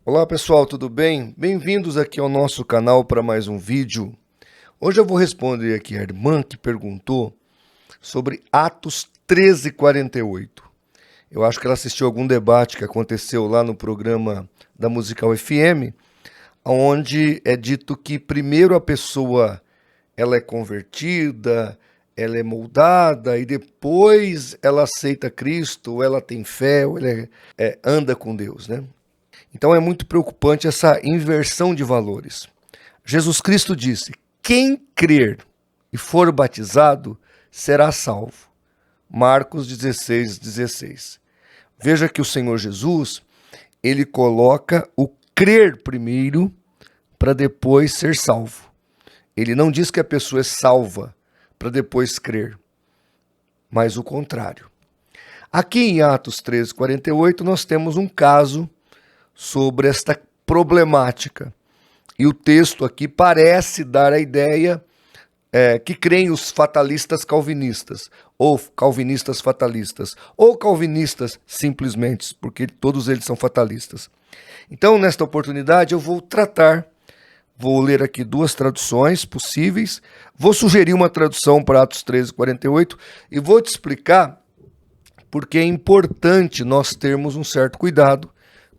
Olá pessoal, tudo bem? Bem-vindos aqui ao nosso canal para mais um vídeo. Hoje eu vou responder aqui a irmã que perguntou sobre Atos 13:48. Eu acho que ela assistiu algum debate que aconteceu lá no programa da Musical FM, onde é dito que primeiro a pessoa ela é convertida, ela é moldada e depois ela aceita Cristo, ou ela tem fé, ou ela anda com Deus, né? Então é muito preocupante essa inversão de valores. Jesus Cristo disse: quem crer e for batizado será salvo. Marcos 16:16. Veja que o Senhor Jesus, ele coloca o crer primeiro para depois ser salvo. Ele não diz que a pessoa é salva para depois crer, mas o contrário. Aqui em Atos 13:48 nós temos um caso sobre esta problemática. E o texto aqui parece dar a ideia que creem os fatalistas calvinistas, ou calvinistas fatalistas, ou calvinistas simplesmente, porque todos eles são fatalistas. Então, nesta oportunidade, eu vou ler aqui duas traduções possíveis, vou sugerir uma tradução para Atos 13:48 e vou te explicar porque é importante nós termos um certo cuidado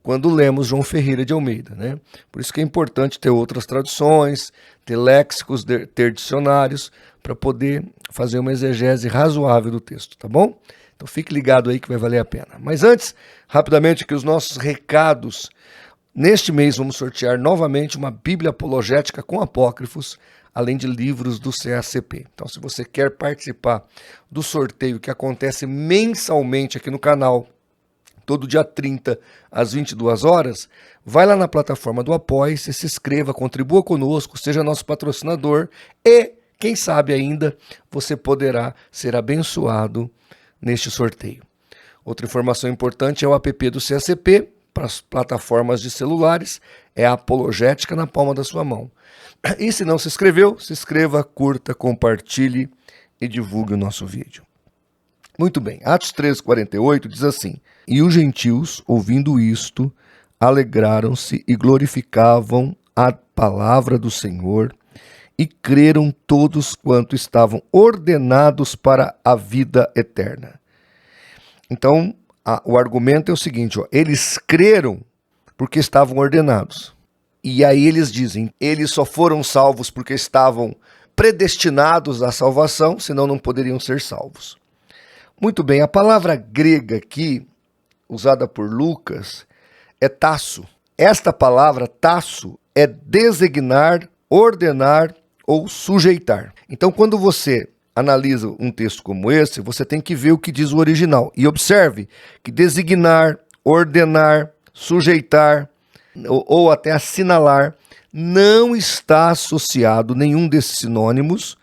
quando lemos João Ferreira de Almeida, né? Por isso que é importante ter outras traduções, ter léxicos, ter dicionários, para poder fazer uma exegese razoável do texto, tá bom? Então fique ligado aí que vai valer a pena. Mas antes, rapidamente aqui os nossos recados. Neste mês vamos sortear novamente uma Bíblia apologética com apócrifos, além de livros do CACP. Então se você quer participar do sorteio que acontece mensalmente aqui no canal, todo dia 30, às 22 horas, vai lá na plataforma do Apoie-se, se inscreva, contribua conosco, seja nosso patrocinador e, quem sabe ainda, você poderá ser abençoado neste sorteio. Outra informação importante é o app do CACP, para as plataformas de celulares, é a Apologética na palma da sua mão. E se não se inscreveu, se inscreva, curta, compartilhe e divulgue o nosso vídeo. Muito bem, Atos 13:48 diz assim: e os gentios, ouvindo isto, alegraram-se e glorificavam a palavra do Senhor, e creram todos quanto estavam ordenados para a vida eterna. Então, o argumento é o seguinte, eles creram porque estavam ordenados. E aí eles dizem, eles só foram salvos porque estavam predestinados à salvação, senão não poderiam ser salvos. Muito bem, a palavra grega aqui, usada por Lucas, é tasso. Esta palavra tasso é designar, ordenar ou sujeitar. Então, quando você analisa um texto como esse, você tem que ver o que diz o original. E observe que designar, ordenar, sujeitar ou até assinalar não está associado nenhum desses sinônimos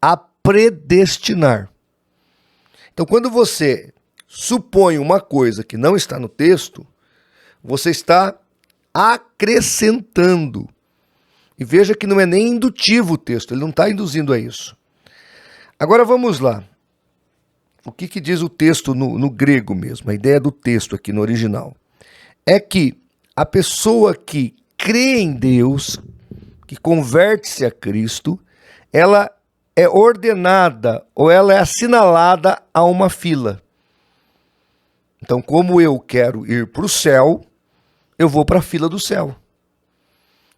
a predestinar. Então, quando você supõe uma coisa que não está no texto, você está acrescentando. E veja que não é nem indutivo o texto, ele não está induzindo a isso. Agora vamos lá. O que diz o texto no grego mesmo? A ideia do texto aqui no original é que a pessoa que crê em Deus, que converte-se a Cristo, ela é ordenada ou ela é assinalada a uma fila. Então, como eu quero ir para o céu, eu vou para a fila do céu.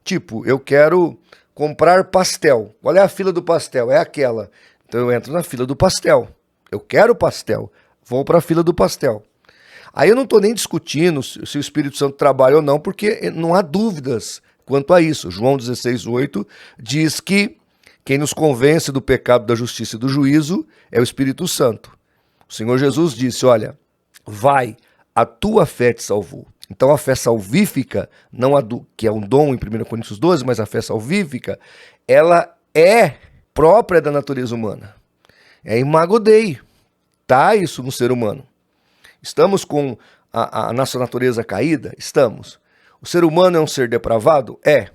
Tipo, eu quero comprar pastel. Qual é a fila do pastel? É aquela. Então eu entro na fila do pastel. Eu quero pastel. Vou para a fila do pastel. Aí eu não estou nem discutindo se o Espírito Santo trabalha ou não, porque não há dúvidas quanto a isso. João 16:8 diz que quem nos convence do pecado, da justiça e do juízo é o Espírito Santo. O Senhor Jesus disse, olha, vai, a tua fé te salvou. Então a fé salvífica, não a que é um dom em 1 Coríntios 12, mas a fé salvífica, ela é própria da natureza humana. É imago Dei. Está isso no ser humano. Estamos com a nossa natureza caída? Estamos. O ser humano é um ser depravado? É.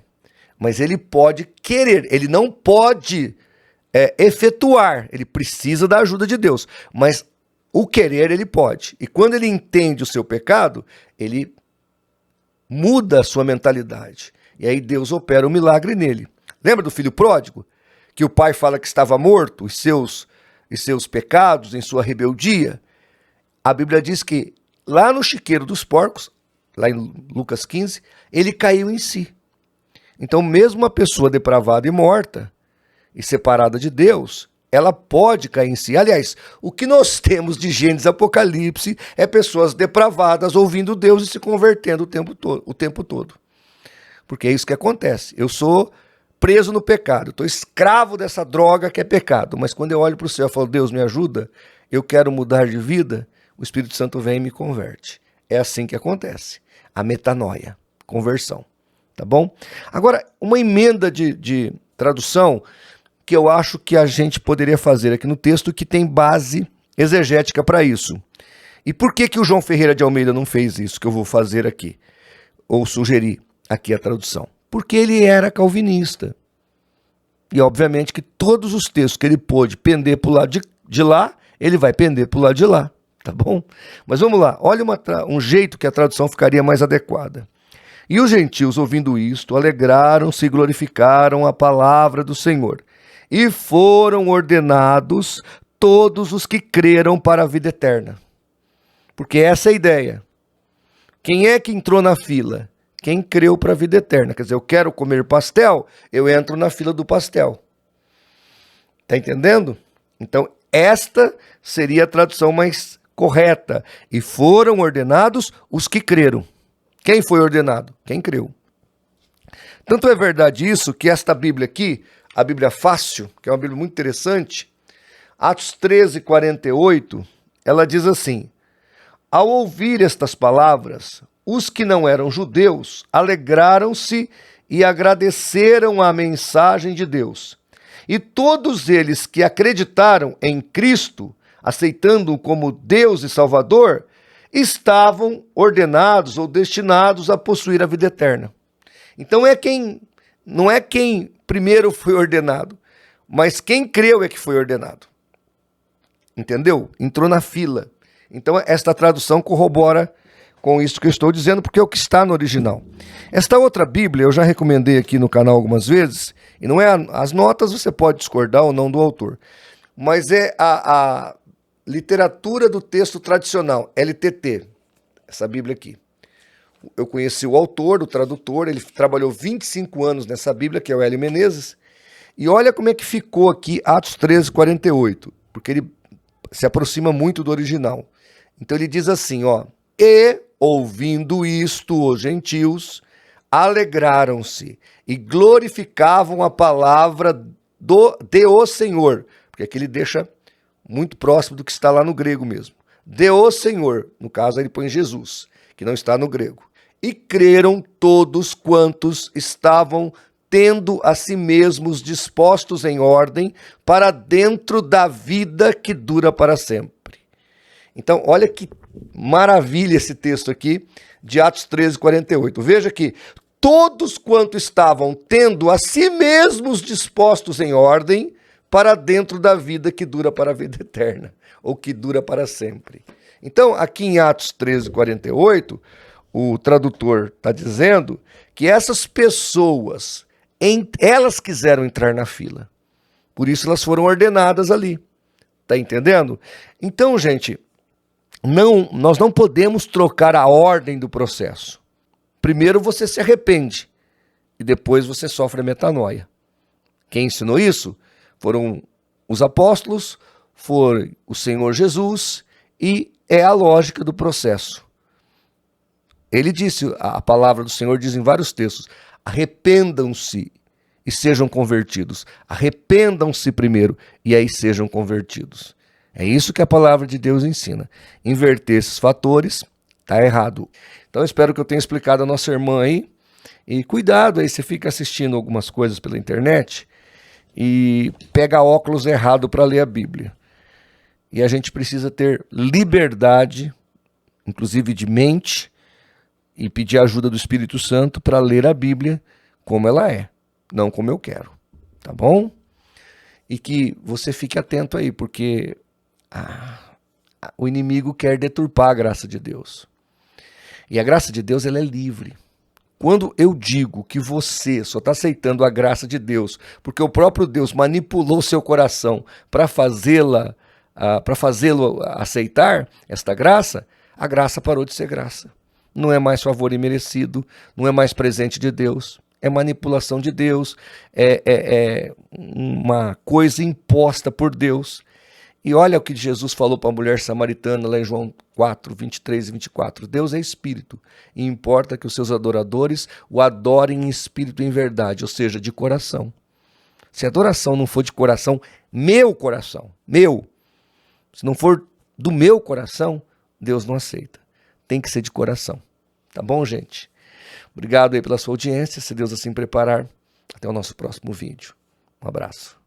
Mas ele pode querer, ele não pode efetuar, ele precisa da ajuda de Deus, mas o querer ele pode. E quando ele entende o seu pecado, ele muda a sua mentalidade. E aí Deus opera um milagre nele. Lembra do filho pródigo? Que o pai fala que estava morto, e seus pecados, em sua rebeldia. A Bíblia diz que lá no chiqueiro dos porcos, lá em Lucas 15, ele caiu em si. Então mesmo uma pessoa depravada e morta, e separada de Deus, ela pode cair em si. Aliás, o que nós temos de Gênesis e Apocalipse é pessoas depravadas ouvindo Deus e se convertendo o tempo todo. Porque é isso que acontece. Eu sou preso no pecado, estou escravo dessa droga que é pecado, mas quando eu olho para o céu e falo, Deus me ajuda, eu quero mudar de vida, o Espírito Santo vem e me converte. É assim que acontece. A metanoia, conversão. Tá bom? Agora, uma emenda de tradução que eu acho que a gente poderia fazer aqui no texto que tem base exegética para isso. E por que o João Ferreira de Almeida não fez isso que eu vou fazer aqui? Ou sugerir aqui a tradução? Porque ele era calvinista. E obviamente que todos os textos que ele pôde pender para o lado de lá, ele vai pender para o lado de lá. Tá bom? Mas vamos lá, olha um jeito que a tradução ficaria mais adequada. E os gentios, ouvindo isto, alegraram-se e glorificaram a palavra do Senhor. E foram ordenados todos os que creram para a vida eterna. Porque essa é a ideia. Quem é que entrou na fila? Quem creu para a vida eterna. Quer dizer, eu quero comer pastel, eu entro na fila do pastel. Tá entendendo? Então, esta seria a tradução mais correta. E foram ordenados os que creram. Quem foi ordenado? Quem creu. Tanto é verdade isso que esta Bíblia aqui, a Bíblia Fácil, que é uma Bíblia muito interessante, Atos 13, 48, ela diz assim: ao ouvir estas palavras, os que não eram judeus alegraram-se e agradeceram a mensagem de Deus. E todos eles que acreditaram em Cristo, aceitando-o como Deus e Salvador, estavam ordenados ou destinados a possuir a vida eterna. Então não é quem primeiro foi ordenado, mas quem creu é que foi ordenado. Entendeu? Entrou na fila. Então esta tradução corrobora com isso que eu estou dizendo, porque é o que está no original. Esta outra Bíblia eu já recomendei aqui no canal algumas vezes, e não é as notas, você pode discordar ou não do autor, mas é a literatura do texto tradicional, LTT, essa Bíblia aqui. Eu conheci o autor, o tradutor, ele trabalhou 25 anos nessa Bíblia, que é o Hélio Menezes, e olha como é que ficou aqui Atos 13, 48, porque ele se aproxima muito do original. Então ele diz assim, ó, e ouvindo isto os gentios alegraram-se e glorificavam a palavra de o Senhor, porque aqui ele deixa muito próximo do que está lá no grego mesmo. De o Senhor, no caso ele põe Jesus, que não está no grego. E creram todos quantos estavam tendo a si mesmos dispostos em ordem para dentro da vida que dura para sempre. Então, olha que maravilha esse texto aqui de Atos 13, 48. Veja que todos quantos estavam tendo a si mesmos dispostos em ordem para dentro da vida que dura para a vida eterna, ou que dura para sempre. Então, aqui em Atos 13, 48, o tradutor está dizendo que essas pessoas, elas quiseram entrar na fila. Por isso elas foram ordenadas ali. Tá entendendo? Então, gente, nós não podemos trocar a ordem do processo. Primeiro você se arrepende e depois você sofre a metanoia. Quem ensinou isso foram os apóstolos, foi o Senhor Jesus, e é a lógica do processo. Ele disse, a palavra do Senhor diz em vários textos, arrependam-se e sejam convertidos. Arrependam-se primeiro e aí sejam convertidos. É isso que a palavra de Deus ensina. Inverter esses fatores está errado. Então eu espero que eu tenha explicado a nossa irmã aí. E cuidado aí, você fica assistindo algumas coisas pela internet e pega óculos errado para ler a Bíblia. E a gente precisa ter liberdade, inclusive de mente, e pedir a ajuda do Espírito Santo para ler a Bíblia como ela é, não como eu quero. Tá bom? e que você fique atento aí, porque o inimigo quer deturpar a graça de Deus. E a graça de Deus, ela é livre. Quando eu digo que você só está aceitando a graça de Deus porque o próprio Deus manipulou seu coração para fazê-lo aceitar esta graça, a graça parou de ser graça. Não é mais favor imerecido, não é mais presente de Deus, é manipulação de Deus, é uma coisa imposta por Deus. E olha o que Jesus falou para a mulher samaritana lá em João 4, 23 e 24. Deus é espírito e importa que os seus adoradores o adorem em espírito e em verdade, ou seja, de coração. Se a adoração não for de coração, se não for do meu coração, Deus não aceita. Tem que ser de coração. Tá bom, gente? Obrigado aí pela sua audiência. Se Deus assim preparar, até o nosso próximo vídeo. Um abraço.